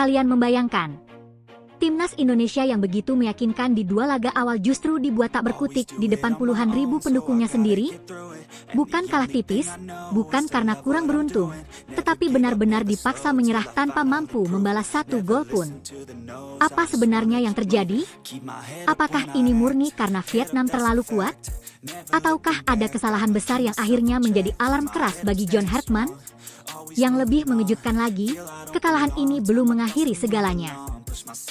kalian membayangkan? Timnas Indonesia yang begitu meyakinkan di dua laga awal justru dibuat tak berkutik di depan puluhan ribu pendukungnya sendiri? Bukan kalah tipis, bukan karena kurang beruntung, tetapi benar-benar dipaksa menyerah tanpa mampu membalas satu gol pun. Apa sebenarnya yang terjadi? Apakah ini murni karena Vietnam terlalu kuat? Ataukah ada kesalahan besar yang akhirnya menjadi alarm keras bagi John Hartman? Yang lebih mengejutkan lagi, kekalahan ini belum mengakhiri segalanya.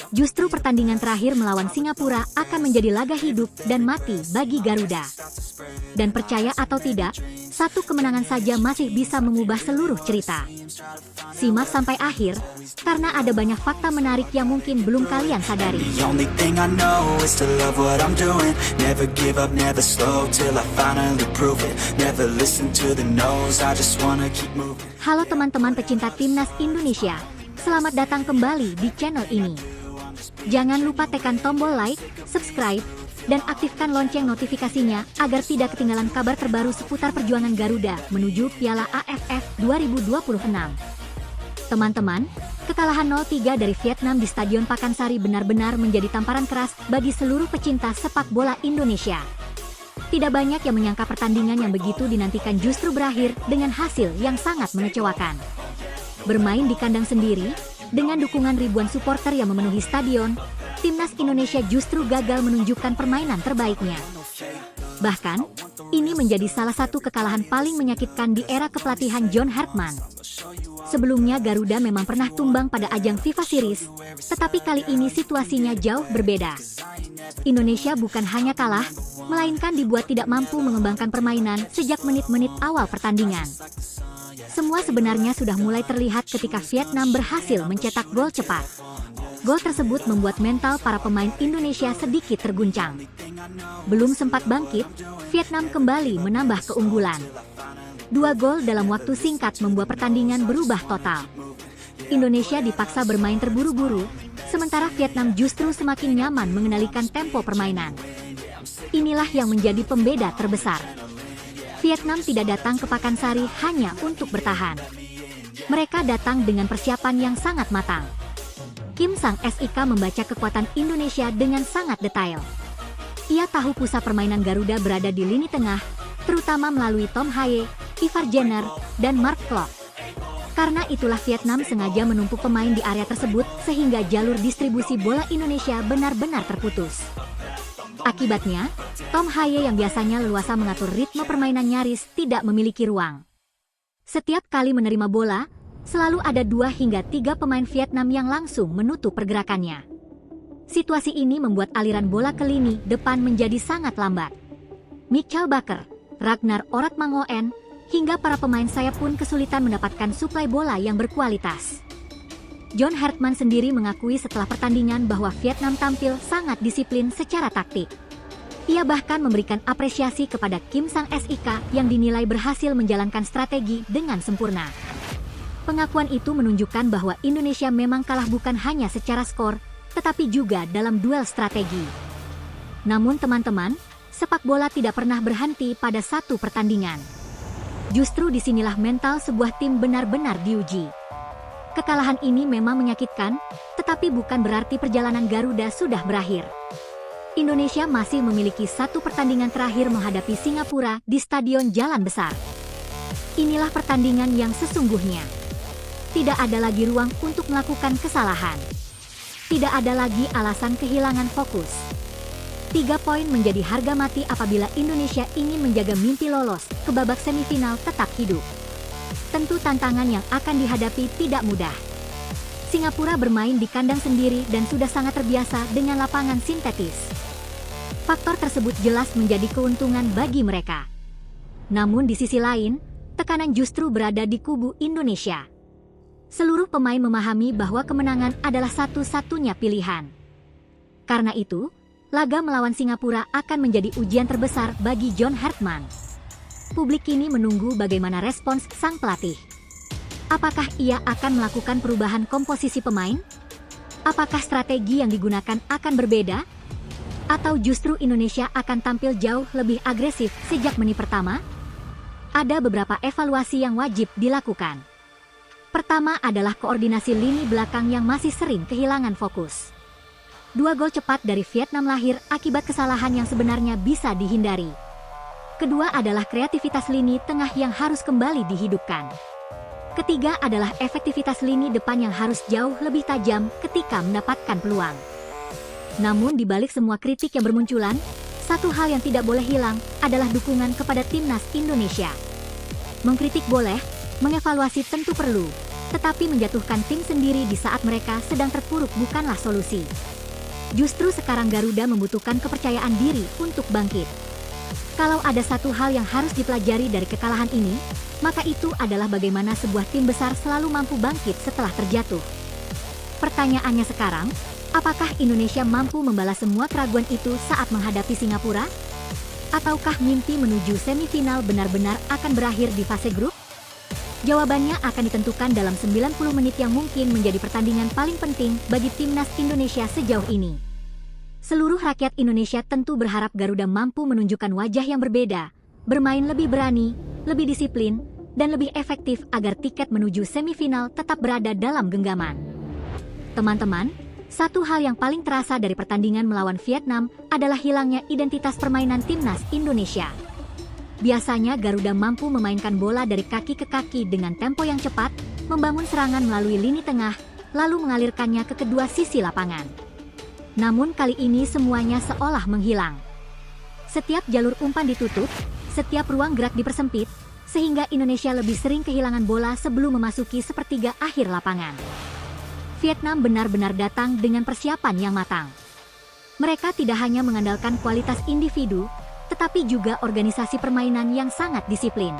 Justru pertandingan terakhir melawan Singapura akan menjadi laga hidup dan mati bagi Garuda. Dan percaya atau tidak, satu kemenangan saja masih bisa mengubah seluruh cerita. Simak sampai akhir, karena ada banyak fakta menarik yang mungkin belum kalian sadari. Halo teman-teman pecinta Timnas Indonesia. Selamat datang kembali di channel ini. Jangan lupa tekan tombol like, subscribe, dan aktifkan lonceng notifikasinya agar tidak ketinggalan kabar terbaru seputar perjuangan Garuda menuju Piala AFF 2026. Teman-teman, kekalahan 0-3 dari Vietnam di Stadion Pakansari benar-benar menjadi tamparan keras bagi seluruh pecinta sepak bola Indonesia. Tidak banyak yang menyangka pertandingan yang begitu dinantikan justru berakhir dengan hasil yang sangat mengecewakan. Bermain di kandang sendiri, dengan dukungan ribuan supporter yang memenuhi stadion, Timnas Indonesia justru gagal menunjukkan permainan terbaiknya. Bahkan, ini menjadi salah satu kekalahan paling menyakitkan di era kepelatihan John Hartman. Sebelumnya Garuda memang pernah tumbang pada ajang FIFA Series, tetapi kali ini situasinya jauh berbeda. Indonesia bukan hanya kalah, melainkan dibuat tidak mampu mengembangkan permainan sejak menit-menit awal pertandingan. Semua sebenarnya sudah mulai terlihat ketika Vietnam berhasil mencetak gol cepat. Gol tersebut membuat mental para pemain Indonesia sedikit terguncang. Belum sempat bangkit, Vietnam kembali menambah keunggulan. 2 gol dalam waktu singkat membuat pertandingan berubah total. Indonesia dipaksa bermain terburu-buru, sementara Vietnam justru semakin nyaman mengendalikan tempo permainan. Inilah yang menjadi pembeda terbesar. Vietnam tidak datang ke Pakansari hanya untuk bertahan. Mereka datang dengan persiapan yang sangat matang. Kim Sang SIK membaca kekuatan Indonesia dengan sangat detail. Ia tahu pusat permainan Garuda berada di lini tengah, terutama melalui Tom Haye, Ivar Jenner, dan Mark Klok. Karena itulah Vietnam sengaja menumpuk pemain di area tersebut sehingga jalur distribusi bola Indonesia benar-benar terputus. Akibatnya, Tom Haye yang biasanya leluasa mengatur ritme permainan nyaris tidak memiliki ruang. Setiap kali menerima bola, selalu ada 2 hingga 3 pemain Vietnam yang langsung menutup pergerakannya. Situasi ini membuat aliran bola ke lini depan menjadi sangat lambat. Michael Baker, Ragnar Oratmangoen, hingga para pemain sayap pun kesulitan mendapatkan suplai bola yang berkualitas. John Hartman sendiri mengakui setelah pertandingan bahwa Vietnam tampil sangat disiplin secara taktik. Ia bahkan memberikan apresiasi kepada Kim Sang SIK yang dinilai berhasil menjalankan strategi dengan sempurna. Pengakuan itu menunjukkan bahwa Indonesia memang kalah bukan hanya secara skor, tetapi juga dalam duel strategi. Namun teman-teman, sepak bola tidak pernah berhenti pada satu pertandingan. Justru disinilah mental sebuah tim benar-benar diuji. Kekalahan ini memang menyakitkan, tetapi bukan berarti perjalanan Garuda sudah berakhir. Indonesia masih memiliki satu pertandingan terakhir menghadapi Singapura di Stadion Jalan Besar. Inilah pertandingan yang sesungguhnya. Tidak ada lagi ruang untuk melakukan kesalahan. Tidak ada lagi alasan kehilangan fokus. 3 poin menjadi harga mati apabila Indonesia ingin menjaga mimpi lolos ke babak semifinal tetap hidup. Tentu tantangan yang akan dihadapi tidak mudah. Singapura bermain di kandang sendiri dan sudah sangat terbiasa dengan lapangan sintetis. Faktor tersebut jelas menjadi keuntungan bagi mereka. Namun di sisi lain, tekanan justru berada di kubu Indonesia. Seluruh pemain memahami bahwa kemenangan adalah satu-satunya pilihan. Karena itu, laga melawan Singapura akan menjadi ujian terbesar bagi John Hartman. Publik kini menunggu bagaimana respons sang pelatih. Apakah ia akan melakukan perubahan komposisi pemain? Apakah strategi yang digunakan akan berbeda? Atau justru Indonesia akan tampil jauh lebih agresif sejak menit pertama? Ada beberapa evaluasi yang wajib dilakukan. Pertama adalah koordinasi lini belakang yang masih sering kehilangan fokus. 2 gol cepat dari Vietnam lahir akibat kesalahan yang sebenarnya bisa dihindari. Kedua adalah kreativitas lini tengah yang harus kembali dihidupkan. Ketiga adalah efektivitas lini depan yang harus jauh lebih tajam ketika mendapatkan peluang. Namun di balik semua kritik yang bermunculan, satu hal yang tidak boleh hilang adalah dukungan kepada timnas Indonesia. Mengkritik boleh, mengevaluasi tentu perlu, tetapi menjatuhkan tim sendiri di saat mereka sedang terpuruk bukanlah solusi. Justru sekarang Garuda membutuhkan kepercayaan diri untuk bangkit. Kalau ada satu hal yang harus dipelajari dari kekalahan ini, maka itu adalah bagaimana sebuah tim besar selalu mampu bangkit setelah terjatuh. Pertanyaannya sekarang, apakah Indonesia mampu membalas semua keraguan itu saat menghadapi Singapura? Ataukah mimpi menuju semifinal benar-benar akan berakhir di fase grup? Jawabannya akan ditentukan dalam 90 menit yang mungkin menjadi pertandingan paling penting bagi timnas Indonesia sejauh ini. Seluruh rakyat Indonesia tentu berharap Garuda mampu menunjukkan wajah yang berbeda, bermain lebih berani, lebih disiplin, dan lebih efektif agar tiket menuju semifinal tetap berada dalam genggaman. Teman-teman, satu hal yang paling terasa dari pertandingan melawan Vietnam adalah hilangnya identitas permainan timnas Indonesia. Biasanya Garuda mampu memainkan bola dari kaki ke kaki dengan tempo yang cepat, membangun serangan melalui lini tengah, lalu mengalirkannya ke kedua sisi lapangan. Namun kali ini semuanya seolah menghilang. Setiap jalur umpan ditutup, setiap ruang gerak dipersempit, sehingga Indonesia lebih sering kehilangan bola sebelum memasuki sepertiga akhir lapangan. Vietnam benar-benar datang dengan persiapan yang matang. Mereka tidak hanya mengandalkan kualitas individu, tetapi juga organisasi permainan yang sangat disiplin.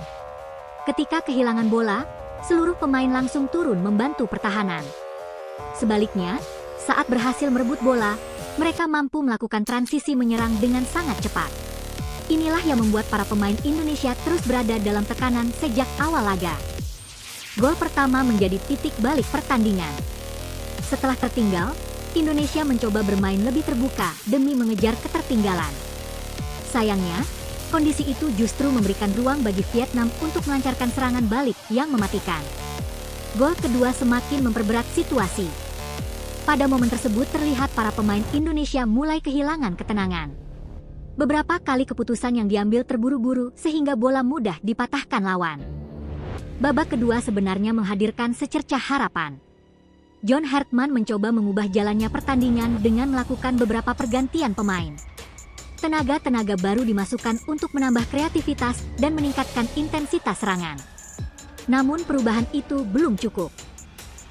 Ketika kehilangan bola, seluruh pemain langsung turun membantu pertahanan. Sebaliknya, saat berhasil merebut bola, mereka mampu melakukan transisi menyerang dengan sangat cepat. Inilah yang membuat para pemain Indonesia terus berada dalam tekanan sejak awal laga. Gol pertama menjadi titik balik pertandingan. Setelah tertinggal, Indonesia mencoba bermain lebih terbuka demi mengejar ketertinggalan. Sayangnya, kondisi itu justru memberikan ruang bagi Vietnam untuk melancarkan serangan balik yang mematikan. Gol kedua semakin memperberat situasi. Pada momen tersebut terlihat para pemain Indonesia mulai kehilangan ketenangan. Beberapa kali keputusan yang diambil terburu-buru sehingga bola mudah dipatahkan lawan. Babak kedua sebenarnya menghadirkan secercah harapan. John Hartman mencoba mengubah jalannya pertandingan dengan melakukan beberapa pergantian pemain. Tenaga-tenaga baru dimasukkan untuk menambah kreativitas dan meningkatkan intensitas serangan. Namun perubahan itu belum cukup.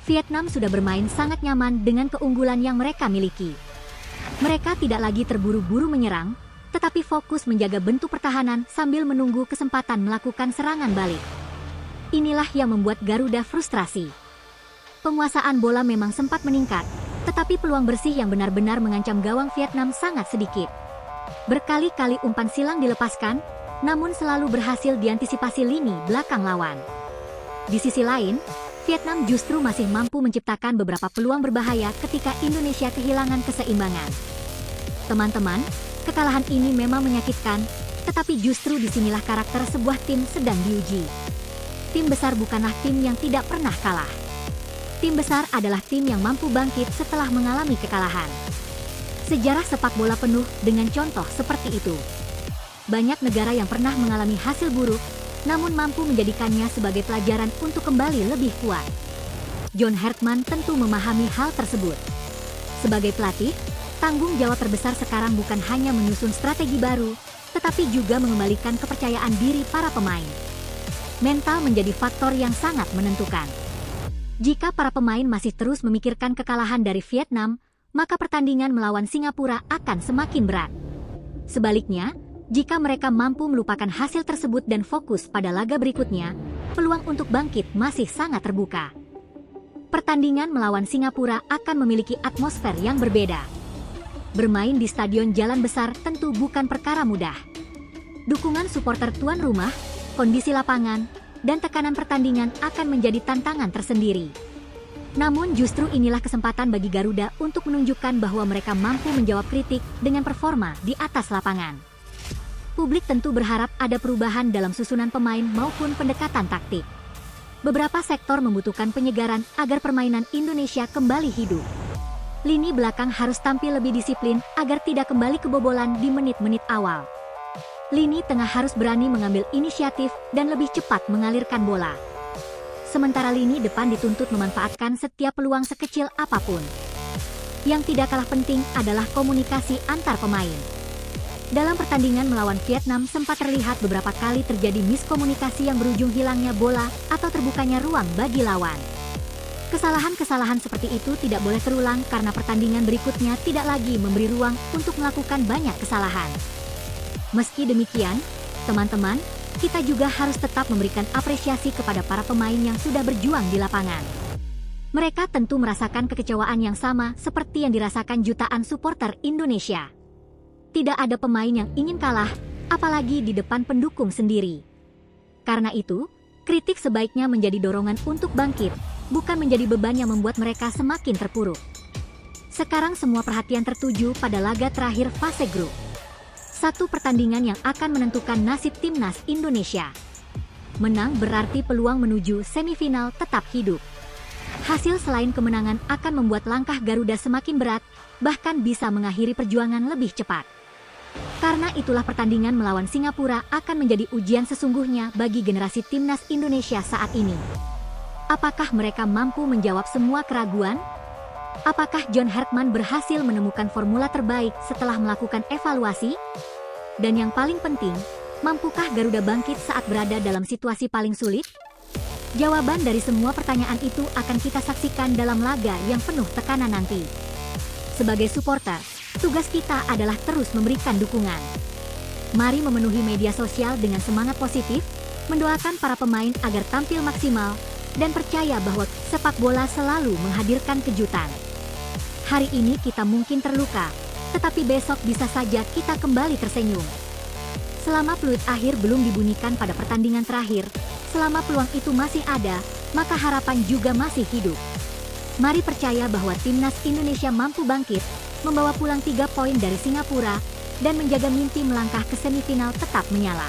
Vietnam sudah bermain sangat nyaman dengan keunggulan yang mereka miliki. Mereka tidak lagi terburu-buru menyerang, tetapi fokus menjaga bentuk pertahanan sambil menunggu kesempatan melakukan serangan balik. Inilah yang membuat Garuda frustrasi. Penguasaan bola memang sempat meningkat, tetapi peluang bersih yang benar-benar mengancam gawang Vietnam sangat sedikit. Berkali-kali umpan silang dilepaskan, namun selalu berhasil diantisipasi lini belakang lawan. Di sisi lain, Vietnam justru masih mampu menciptakan beberapa peluang berbahaya ketika Indonesia kehilangan keseimbangan. Teman-teman, kekalahan ini memang menyakitkan, tetapi justru disinilah karakter sebuah tim sedang diuji. Tim besar bukanlah tim yang tidak pernah kalah. Tim besar adalah tim yang mampu bangkit setelah mengalami kekalahan. Sejarah sepak bola penuh dengan contoh seperti itu. Banyak negara yang pernah mengalami hasil buruk, namun mampu menjadikannya sebagai pelajaran untuk kembali lebih kuat. John Hartman tentu memahami hal tersebut. Sebagai pelatih, tanggung jawab terbesar sekarang bukan hanya menyusun strategi baru, tetapi juga mengembalikan kepercayaan diri para pemain. Mental menjadi faktor yang sangat menentukan. Jika para pemain masih terus memikirkan kekalahan dari Vietnam, maka pertandingan melawan Singapura akan semakin berat. Sebaliknya, jika mereka mampu melupakan hasil tersebut dan fokus pada laga berikutnya, peluang untuk bangkit masih sangat terbuka. Pertandingan melawan Singapura akan memiliki atmosfer yang berbeda. Bermain di Stadion Jalan Besar tentu bukan perkara mudah. Dukungan supporter tuan rumah, kondisi lapangan, dan tekanan pertandingan akan menjadi tantangan tersendiri. Namun justru inilah kesempatan bagi Garuda untuk menunjukkan bahwa mereka mampu menjawab kritik dengan performa di atas lapangan. Publik tentu berharap ada perubahan dalam susunan pemain maupun pendekatan taktik. beberapa sektor membutuhkan penyegaran agar permainan Indonesia kembali hidup. Lini belakang harus tampil lebih disiplin agar tidak kembali kebobolan di menit-menit awal. Lini tengah harus berani mengambil inisiatif dan lebih cepat mengalirkan bola. Sementara lini depan dituntut memanfaatkan setiap peluang sekecil apapun. Yang tidak kalah penting adalah komunikasi antar pemain. Dalam pertandingan melawan Vietnam sempat terlihat beberapa kali terjadi miskomunikasi yang berujung hilangnya bola atau terbukanya ruang bagi lawan. Kesalahan-kesalahan seperti itu tidak boleh terulang karena pertandingan berikutnya tidak lagi memberi ruang untuk melakukan banyak kesalahan. Meski demikian, teman-teman, kita juga harus tetap memberikan apresiasi kepada para pemain yang sudah berjuang di lapangan. Mereka tentu merasakan kekecewaan yang sama seperti yang dirasakan jutaan supporter Indonesia. Tidak ada pemain yang ingin kalah, apalagi di depan pendukung sendiri. Karena itu, kritik sebaiknya menjadi dorongan untuk bangkit, bukan menjadi beban yang membuat mereka semakin terpuruk. Sekarang semua perhatian tertuju pada laga terakhir fase grup. Satu pertandingan yang akan menentukan nasib timnas Indonesia. Menang berarti peluang menuju semifinal tetap hidup. Hasil selain kemenangan akan membuat langkah Garuda semakin berat, bahkan bisa mengakhiri perjuangan lebih cepat. Karena itulah pertandingan melawan Singapura akan menjadi ujian sesungguhnya bagi generasi timnas Indonesia saat ini. Apakah mereka mampu menjawab semua keraguan? Apakah John Hartman berhasil menemukan formula terbaik setelah melakukan evaluasi? Dan yang paling penting, mampukah Garuda bangkit saat berada dalam situasi paling sulit? Jawaban dari semua pertanyaan itu akan kita saksikan dalam laga yang penuh tekanan nanti. Sebagai supporter, tugas kita adalah terus memberikan dukungan. Mari memenuhi media sosial dengan semangat positif, mendoakan para pemain agar tampil maksimal, dan percaya bahwa sepak bola selalu menghadirkan kejutan. Hari ini kita mungkin terluka, tetapi besok bisa saja kita kembali tersenyum. Selama peluit akhir belum dibunyikan pada pertandingan terakhir, selama peluang itu masih ada, maka harapan juga masih hidup. Mari percaya bahwa timnas Indonesia mampu bangkit, membawa pulang 3 poin dari Singapura, dan menjaga mimpi melangkah ke semifinal tetap menyala.